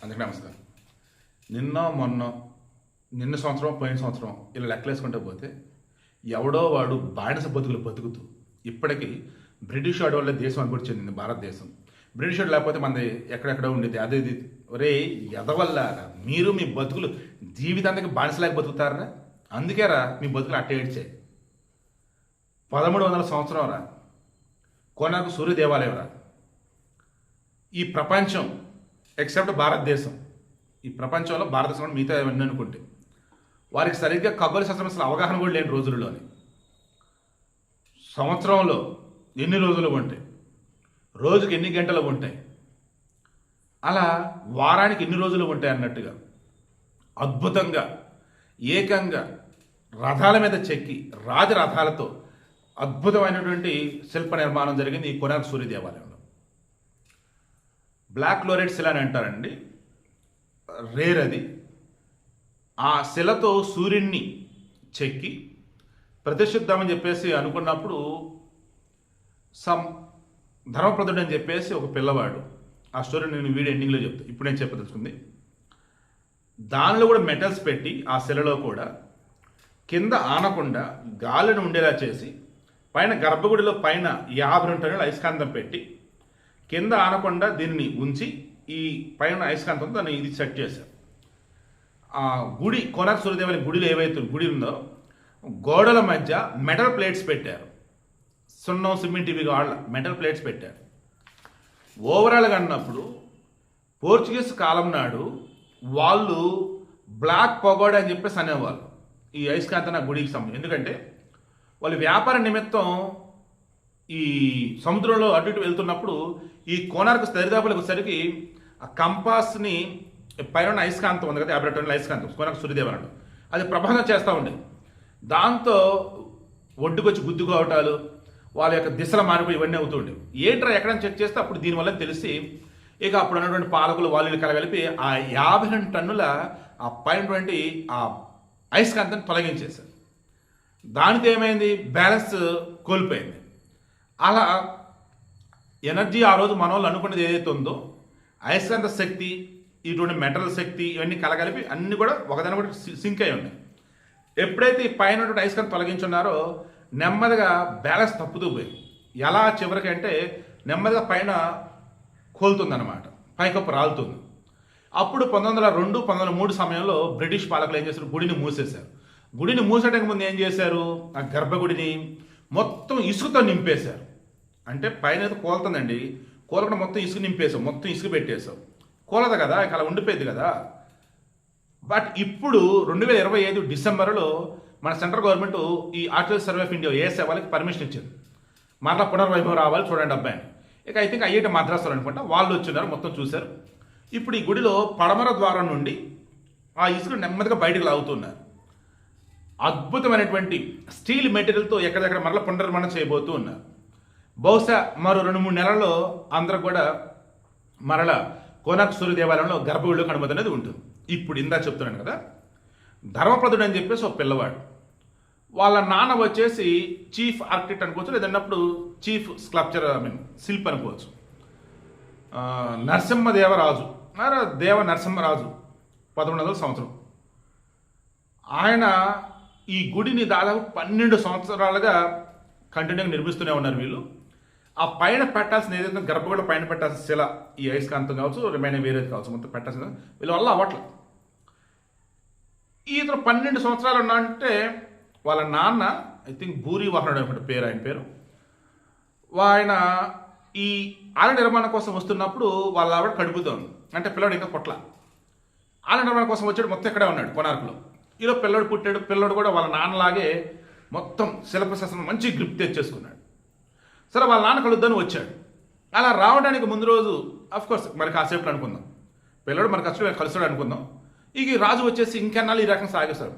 అందుకే నమస్కారం. మొన్న నిన్న సంవత్సరం పోయిన సంవత్సరం ఇలా లెక్కలేసుకుంటే పోతే ఎవడో వాడు బానిస బతుకులు బతుకుతూ ఇప్పటికీ బ్రిటిష్ వాడి వల్ల దేశం అనుభూతి చెందింది భారతదేశం. బ్రిటిష్ వాడు లేకపోతే మనది ఎక్కడెక్కడ ఉండేది. అదే ఒరే ఎదవల్లారా మీరు మీ బతుకులు జీవితానికి బానిసలాగా బతుకుతారా? అందుకేరా మీ బతుకులు అట్టే ఏడ్చాయి. 1300 సంవత్సరం రా కోనార్క్ సూర్య దేవాలయం రా. ఈ ప్రపంచం ఎక్సెప్ట్ భారతదేశం, ఈ ప్రపంచంలో భారతదేశం మిగతా ఏమన్నీ అనుకుంటే వారికి సరిగ్గా ఖగోళ శాస్త్రం అసలు అవగాహన కూడా లేని రోజుల్లోని సంవత్సరంలో ఎన్ని రోజులు ఉంటాయి, రోజుకి ఎన్ని గంటలు ఉంటాయి, అలా వారానికి ఎన్ని రోజులు ఉంటాయి అన్నట్టుగా అద్భుతంగా ఏకంగా రథాల మీద చెక్కి రాజరథాలతో అద్భుతమైనటువంటి శిల్ప నిర్మాణం జరిగింది ఈ కోనార్క్ సూర్య దేవాలయంలో. బ్లాక్ క్లోరైడ్ శిల అని అంటారండి, రేర్ అది. ఆ శిలతో సూర్యుడిని చెక్కి ప్రతిష్ఠిద్దామని చెప్పేసి అనుకున్నప్పుడు ధర్మప్రదుడు అని చెప్పేసి ఒక పిల్లవాడు, ఆ స్టోరీ నేను వీడియో ఎండింగ్లో చెప్తాను, ఇప్పుడు నేను చెప్పదలుచుకుంది. దానిలో కూడా మెటల్స్ పెట్టి ఆ శిలలో కూడా కింద ఆనకుండా గాలిని ఉండేలా చేసి పైన గర్భగుడిలో పైన 52 టన్నుల అయస్కాంతం పెట్టి కింద ఆనకుండా దీన్ని ఉంచి ఈ పైన అయస్కాంతంతో దాన్ని ఇది సెట్ చేశారు. ఆ గుడి కోనార్క్ సూర్యదేవాలయం గుడిలో ఏవైతే గుడి ఉందో గోడల మధ్య మెటల్ ప్లేట్స్ పెట్టారు. సున్నం సిమెంట్ ఇవి వాళ్ళ మెటల్ ప్లేట్స్ పెట్టారు. ఓవరాల్గా అన్నప్పుడు పోర్చుగీస్ కాలం నాడు వాళ్ళు బ్లాక్ పగోడా అని చెప్పేసి అనేవాళ్ళు ఈ అయస్కాంత గుడికి సంబంధించి. ఎందుకంటే వాళ్ళు వ్యాపార నిమిత్తం ఈ సముద్రంలో అటు ఇటు వెళ్తున్నప్పుడు ఈ కోనార్క్ దరిదాపులకు వచ్చేసరికి ఆ కంపాస్ని పైన అయస్కాంతం ఉంది కదా, 50 టన్నుల అయస్కాంతం కోనార్క్ సూర్యదేవాలయంలో అది ప్రభావం చేస్తూ ఉండేది. దాంతో ఒడ్డుకొచ్చి గుద్దుకోవటాలు, వాళ్ళ యొక్క దిశల మారిపోయి ఇవన్నీ అవుతూ ఉండేవి. ఏంట్రా ఎక్కడైనా చెక్ చేస్తే అప్పుడు దీనివల్ల తెలిసి ఇక అప్పుడు ఉన్నటువంటి పాలకులు వాళ్ళు కలగలిపి ఆ 52 టన్నుల ఆ పైనటువంటి ఆ అయస్కాంతాన్ని తొలగించేశారు. దానితో ఏమైంది, బ్యాలెన్స్ కోల్పోయింది. అలా ఎనర్జీ ఆ రోజు మన వాళ్ళు అనుకున్నది ఏదైతే ఉందో అయస్కాంత శక్తి, ఇటువంటి మెటల్ శక్తి ఇవన్నీ కలగలిపి అన్నీ కూడా ఒకదాని కూడా సింక్ అయి ఉన్నాయి. ఎప్పుడైతే ఈ పైన అయస్కాంతం తొలగించున్నారో నెమ్మదిగా బ్యాలెన్స్ తప్పుతూ పోయింది. ఎలా చివరికి అంటే నెమ్మదిగా పైన కోలుతుందన్నమాట, పైకప్పు రాలుతుంది. అప్పుడు 1902, 1903 సమయంలో బ్రిటిష్ పాలకులు ఏం చేశారు, గుడిని మూసేశారు. గుడిని మూసేయడానికి ముందు ఏం చేశారు, ఆ గర్భగుడిని మొత్తం ఇసుకతో నింపేశారు. అంటే పైన అయితే కోలుతుందండి, కోలకుండా మొత్తం ఇసుక నింపేసాం, మొత్తం ఇసుక పెట్టేశాం. కోలదు కదా, ఇక అలా ఉండిపోయింది కదా. బట్ ఇప్పుడు 2025 డిసెంబర్లో మన సెంట్రల్ గవర్నమెంట్ ఈ article survey of India ASI వాళ్ళకి పర్మిషన్ ఇచ్చింది. మరలా పునర్వైభవం రావాలి చూడండి అబ్బాయిని. ఇక ఐ థింక్ ఐఐటి మద్రాసులో అనుకుంటా వాళ్ళు వచ్చినారు, మొత్తం చూశారు. ఇప్పుడు ఈ గుడిలో పడమర ద్వారం నుండి ఆ ఇసుక నెమ్మదిగా బయటకు లాగుతున్నారు. అద్భుతమైనటువంటి స్టీల్ మెటీరియల్తో ఎక్కడెక్కడ మరలా పునర్నిర్మాణం చేయబోతూ ఉన్నారు. బహుశా మరో 2-3 నెలల్లో అందరూ కూడా మరలా కోనార్క్ సూర్య దేవాలయంలో గర్భగుడిలో అనుమతి అనేది ఉంటుంది. ఇప్పుడు ఇందా చెప్తున్నాను కదా, ధర్మప్రదుడు అని చెప్పేసి ఒక పిల్లవాడు, వాళ్ళ నాన్న వచ్చేసి చీఫ్ ఆర్కిటెక్ట్ అనుకోవచ్చు, లేదన్నప్పుడు చీఫ్ స్కల్ప్చర్ శిల్పి అనుకోవచ్చు. నరసింహదేవరాజు, దేవ నరసింహరాజు 1100 సంవత్సరం. ఆయన ఈ గుడిని దాదాపు 12 సంవత్సరాలుగా కంటిన్యూగా నిర్మిస్తూనే ఉన్నారు వీళ్ళు. ఆ పైన పెట్టాల్సిన ఏదైతే గర్భగుడి పైన పెట్టాల్సిన శిల, ఈ అయస్కాంతం కావచ్చు, రిమైనింగ్ వేరేది కావచ్చు, మొత్తం పెట్టాల్సిన వీళ్ళ వల్ల అవ్వట్లేదు. ఇతను 12 సంవత్సరాలు ఉన్నాడంటే వాళ్ళ నాన్న ఐ థింక్ భూరి వాహనుడు అనుకుంటే పేరు, ఆయన పేరు. ఆయన ఈ ఆలయ నిర్మాణం కోసం వస్తున్నప్పుడు వాళ్ళ ఆవిడ కడుపుతోంది, అంటే పిల్లడు ఇంకా పొట్ల. ఆలయ నిర్మాణం కోసం వచ్చాడు, మొత్తం ఇక్కడే ఉన్నాడు కోనార్కులో. ఈలో పిల్లడు పుట్టాడు. పిల్లడు కూడా వాళ్ళ నాన్నలాగే మొత్తం శిల్పశాస్త్రం మంచి గ్రిప్ తెచ్చేసుకున్నాడు. సరే వాళ్ళ నాన్న కలుద్దని వచ్చాడు. అలా రావడానికి ముందు రోజు అఫ్కోర్స్ మరి కాసేపు అనుకుందాం, పిల్లడు మరి కలుస్తాడు అనుకుందాం. ఇక రాజు వచ్చేసి ఇంకెన్నాళ్ళు ఈ రకం సాగేశాడు.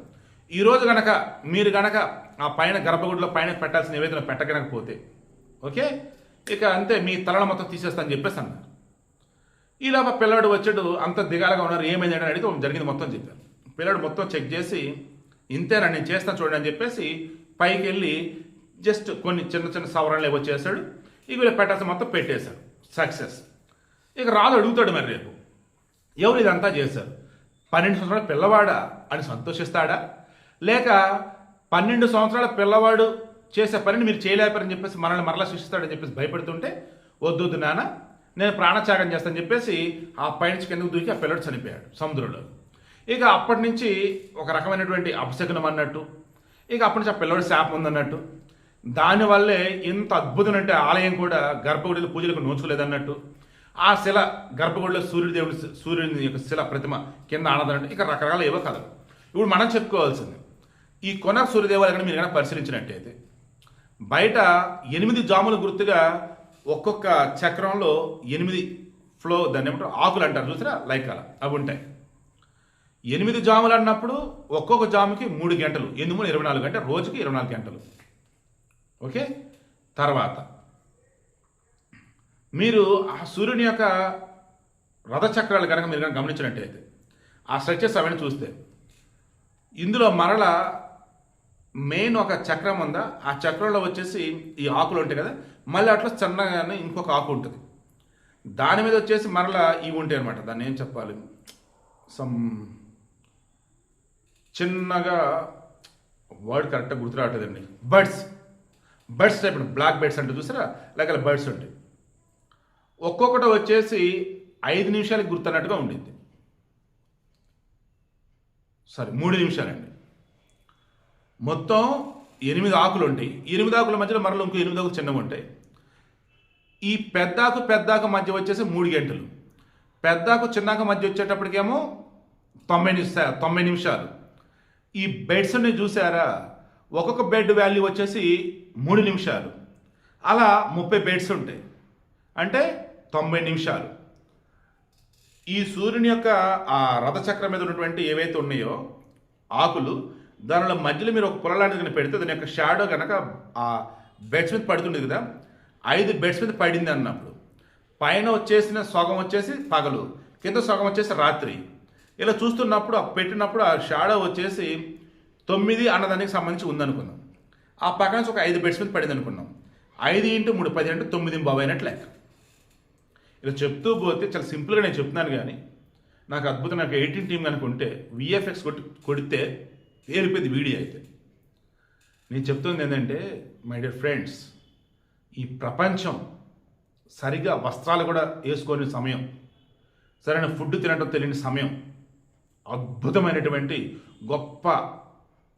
ఈరోజు గనక మీరు గనక ఆ పైన గర్భగుడిలో పైన పెట్టాల్సిన నివేదన పెట్టగనకపోతే ఓకే, ఇక అంతే మీ తలల మొత్తం తీసేస్తానని చెప్పేసి అన్నారు. ఈలోప పిల్లడు వచ్చాడు, అంత దిగాలుగా ఉన్నారు, ఏమైంది అని అడిగితే జరిగింది మొత్తం చెప్పారు. పిల్లడు మొత్తం చెక్ చేసి ఇంతేనా నేను చేస్తాను చూడండి అని చెప్పేసి పైకి వెళ్ళి జస్ట్ కొన్ని చిన్న చిన్న సవరణలు ఏవో చేశాడు. ఇక వీళ్ళు పెట్టాల్సిన మొత్తం పెట్టేశాడు, సక్సెస్. ఇక రాజు అడుగుతాడు మరి రేపు ఎవరు ఇదంతా చేశారు? 12 సంవత్సరాల పిల్లవాడా అని సంతోషిస్తాడా, లేక 12 సంవత్సరాల పిల్లవాడు చేసే పనిని మీరు చేయలేపారని చెప్పేసి మనల్ని మరలా సృష్టిస్తాడని చెప్పేసి భయపడుతుంటే, వద్దు నాన్న నేను ప్రాణత్యాగం చేస్తానని చెప్పేసి ఆ పైనుంచి కిందకు దూకి ఆ పిల్లడు చనిపోయాడు సముద్రంలో. ఇక అప్పటి నుంచి ఒక రకమైనటువంటి అపశకునం అన్నట్టు, ఇక అప్పటి నుంచి ఆ పిల్లడి శాపం ఉందన్నట్టు, దానివల్లే ఇంత అద్భుతమైన ఆలయం కూడా గర్భగుడిలో పూజలకు నోచుకోలేదన్నట్టు, ఆ శిల గర్భగుడిలో సూర్యుని యొక్క శిల ప్రతిమ కింద ఆనదన్నట్టు, ఇక రకరకాల ఏవో కథలు. ఇప్పుడు మనం చెప్పుకోవాల్సింది, ఈ కొనార్క్ సూర్యదేవాలయం మీరు కనుక పరిశీలించినట్టయితే బయట 8 జాముల గుర్తుగా ఒక్కొక్క చక్రంలో 8 ఫ్లో, దాన్ని ఏమంటారు ఆకులు అంటారు చూసారా, లైక్ అలా అవి ఉంటాయి. 8 జాములు అన్నప్పుడు ఒక్కొక్క జాముకి 3 గంటలు, 8 24 గంటలు, రోజుకి 24 గంటలు. ఓకే, తర్వాత మీరు ఆ సూర్యుని యొక్క రథచక్రాలు కనుక మీరు కనుక గమనించినట్టయితే ఆ స్ట్రక్చర్స్ అవన్నీ చూస్తే ఇందులో మరల మెయిన్ ఒక చక్రం ఉందా, ఆ చక్రంలో వచ్చేసి ఈ ఆకులు ఉంటాయి కదా, మళ్ళీ అట్లా చిన్నగానే ఇంకొక ఆకు ఉంటుంది, దాని మీద వచ్చేసి మరలా ఇవి ఉంటాయి అనమాట. దాన్ని ఏం చెప్పాలి, చిన్నగా వర్డ్ కరెక్ట్గా గుర్తు రావట్లేదండి, బర్డ్స్ టైప్ బ్లాక్ బర్డ్స్ అంటే చూసారా, లేక బర్డ్స్ ఉంటాయి. ఒక్కొక్కటి వచ్చేసి 5 నిమిషాలకి గుర్తున్నట్టుగా ఉండింది, సారీ 3 నిమిషాలండి. మొత్తం 8 ఆకులు ఉంటాయి, 8 ఆకుల మధ్యలో మరలో ఇంకో 8 ఆకులు చిన్నగా ఉంటాయి. ఈ పెద్దాకు మధ్య వచ్చేసి 3 గంటలు, పెద్దాకు చిన్నాకు మధ్య వచ్చేటప్పటికేమో 90 నిమిషాలు. ఈ బెడ్స్ని చూసారా, ఒక్కొక్క బెడ్ వాల్యూ వచ్చేసి 3 నిమిషాలు, అలా 30 బెడ్స్ ఉంటాయి, అంటే 90 నిమిషాలు. ఈ సూర్యుని యొక్క ఆ రథచక్రం మీద ఉన్నటువంటి ఏవైతే ఉన్నాయో ఆకులు, దానిలో మధ్యలో మీరు ఒక పొలలాంటిది కనుక పెడితే దాని యొక్క షాడో కనుక ఆ బెడ్స్ మీద పడుతుంది కదా, 5 బెడ్స్ మీద పడింది అన్నప్పుడు పైన వచ్చేసిన సగం వచ్చేసి పగలు, కింద సగం వచ్చేసి రాత్రి. ఇలా చూస్తున్నప్పుడు పెట్టినప్పుడు ఆ షాడో వచ్చేసి 9 అన్నదానికి సంబంధించి ఉందనుకున్నాం. ఆ పక్కన నుంచి ఒక 5 బెడ్స్ మీద పడింది అనుకున్నాం. 5 × 3 10 అంటే 9 బాబు అయినట్లు లెక్క. ఇలా చెప్తూ పోతే చాలా సింపుల్గా నేను చెప్తున్నాను, కానీ నాకు అద్భుతం, నాకు 18 టీం కనుక ఉంటే విఎఫ్ఎక్స్ కొడితే ఏరిపోయింది వీడియో అయితే. నేను చెప్తుంది ఏంటంటే మై డియర్ ఫ్రెండ్స్, ఈ ప్రపంచం సరిగా వస్త్రాలు కూడా వేసుకొని సమయం, సరైన ఫుడ్ తినడం తెలియని సమయం, అద్భుతమైనటువంటి గొప్ప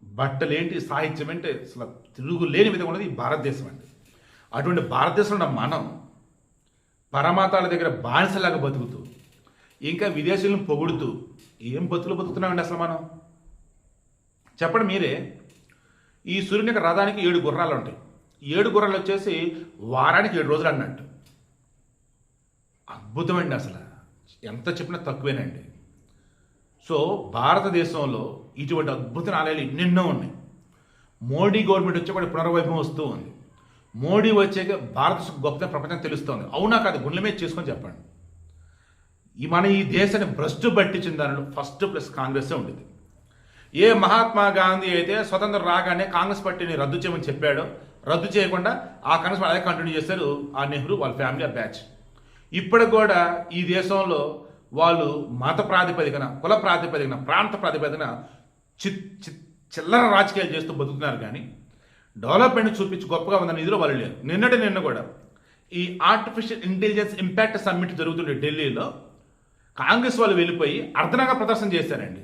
బట్టలేంటి, సాహిత్యం ఏంటి, అసలు తిరుగులేని విధంగా ఉన్నది ఈ భారతదేశం అండి. అటువంటి భారతదేశంలో ఉన్న మనం పరమాతాల దగ్గర బానిసలాగా బతుకుతూ ఇంకా విదేశీయులను పొగుడుతూ ఏం బతుకుతున్నామండి అసలు మనం? చెప్పండి మీరే. ఈ సూర్యుని యొక్క రథానికి 7 గుర్రాలు ఉంటాయి, 7 గుర్రాలు వచ్చేసి వారానికి 7 రోజులు అన్నట్టు. అద్భుతమండి, అసలు ఎంత చెప్పినా తక్కువేనండి. సో భారతదేశంలో ఇటువంటి అద్భుత ఆలయాలు ఎన్నెన్నో ఉన్నాయి. మోడీ గవర్నమెంట్ వచ్చే కూడా పునర్వైభవం వస్తూ ఉంది. మోడీ వచ్చాక భారతదేశం గొప్ప ప్రపంచం తెలుస్తోంది. అవునా కాదు, గుండెల మీద చేసుకొని చెప్పండి. మన ఈ దేశాన్ని భ్రష్టు పట్టించిన దానిలో ఫస్ట్ ప్లస్ కాంగ్రెస్సే ఉండేది. ఏ మహాత్మా గాంధీ అయితే స్వతంత్రం రాగానే కాంగ్రెస్ పార్టీని రద్దు చేయమని చెప్పాడో, రద్దు చేయకుండా ఆ కాంగ్రెస్ అదే కంటిన్యూ చేశారు ఆ నెహ్రూ వాళ్ళ ఫ్యామిలీ, ఆ బ్యాచ్. ఇప్పటికి కూడా ఈ దేశంలో వాళ్ళు మత ప్రాతిపదికన, కుల ప్రాతిపదికన, ప్రాంత ప్రాతిపదికన చిల్లర రాజకీయాలు చేస్తూ బతుకుతున్నారు, కానీ డెవలప్మెంట్ చూపించి గొప్పగా ఉందని ఇదిలో వాళ్ళు లేరు. నిన్న కూడా ఈ ఆర్టిఫిషియల్ ఇంటెలిజెన్స్ ఇంపాక్ట్ సమ్మిట్ జరుగుతుండే ఢిల్లీలో కాంగ్రెస్ వాళ్ళు వెళ్ళిపోయి అర్ధనగా ప్రదర్శన చేశారండి.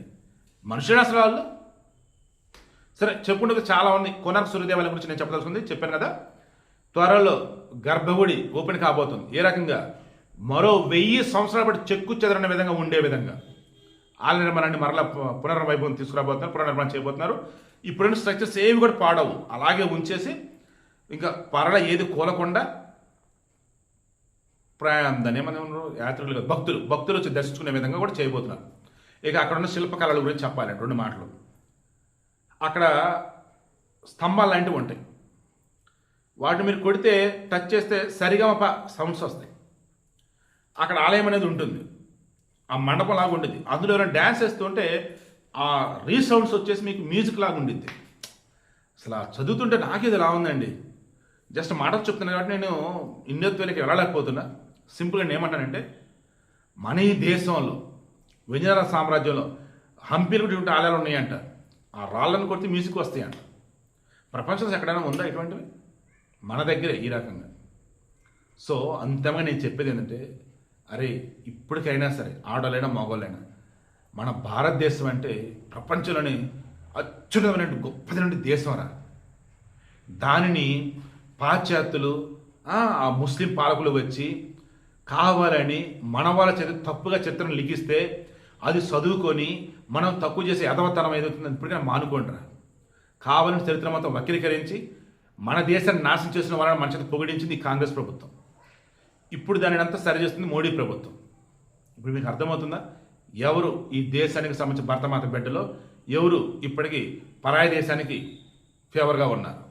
మనుషులు అసలు వాళ్ళు. సరే, చెప్పుకుంటే చాలా ఉంది. కొనార్క్ సూర్యదేవాలయం గురించి నేను చెప్పదలుచుకుంది చెప్పాను కదా. త్వరలో గర్భగుడి ఓపెన్ కాబోతుంది. ఏ రకంగా? మరో 1000 సంవత్సరాల పాటు చెక్కు చెదరని విధంగా ఉండే విధంగా ఆలయ నిర్మాణాన్ని మరలా పునర్వైభవం తీసుకురాబోతున్నారు, పునర్నిర్మాణం చేయబోతున్నారు. ఇప్పుడున్న స్ట్రక్చర్స్ ఏవి కూడా పాడవు, అలాగే ఉంచేసి ఇంకా పరల ఏది కూలకుండా దాన్ని ఏమన్నా యాత్రికులు భక్తులు వచ్చి దర్శించుకునే విధంగా కూడా చేయబోతున్నారు. ఇక అక్కడ ఉన్న శిల్పకళల గురించి చెప్పాలి 2 మాటలు. అక్కడ స్తంభాలు లాంటివి ఉంటాయి, వాటిని మీరు కొడితే టచ్ చేస్తే సరిగమప సౌండ్స్ వస్తాయి. అక్కడ ఆలయం అనేది ఉంటుంది, ఆ మండపం లాగా ఉంటుంది. అందులో ఎవరైనా డ్యాన్స్ వేస్తుంటే ఆ రీసౌండ్స్ వచ్చేసి మీకు మ్యూజిక్ లాగా ఉండిద్ది. అసలు చదువుతుంటే నాకేది ఎలా ఉందండి. జస్ట్ మాటలు చెప్తున్నాను కాబట్టి నేను ఇండియత్వానికి వెళ్ళలేకపోతున్నా. సింపుల్గా నేను ఏమంటానంటే, మన ఈ దేశంలో విజయనగర సామ్రాజ్యంలో హంపీలు ఇటువంటి ఆలయాలు ఉన్నాయంట. ఆ రాళ్ళను కొడితే మ్యూజిక్ వస్తాయంట. ప్రపంచంలో ఎక్కడైనా ఉందా ఇటువంటివి? మన దగ్గరే ఈ రకంగా. సో అంతగా నేను చెప్పేది ఏంటంటే, అరే ఇప్పటికైనా సరే ఆడోళ్ళైనా మగవాళ్ళైనా మన భారతదేశం అంటే ప్రపంచంలోనే అత్యున్నతమైన గొప్పదైన దేశం రా. దానిని పాశ్చాత్యులు ఆ ముస్లిం పాలకులు వచ్చి కావాలని మన వాళ్ళ చేత తప్పుగా చిత్రం లిఖిస్తే అది చదువుకొని మనం తక్కువ చేసే యథవతనం ఏదవుతుంది ఇప్పటికైనా మానుకుంటారా. కావాలని చరిత్ర మొత్తం వక్రీకరించి మన దేశాన్ని నాశనం చేసిన వాళ్ళని మన చేత పొగిడించింది ఈ కాంగ్రెస్ ప్రభుత్వం. ఇప్పుడు దానిని అంతా సరిచేస్తుంది మోడీ ప్రభుత్వం. ఇప్పుడు మీకు అర్థమవుతుందా ఎవరు ఈ దేశానికి సంబంధించిన భర్తమాత బిడ్డలో ఎవరు ఇప్పటికీ పరాయి దేశానికి ఫేవర్గా ఉన్నారు?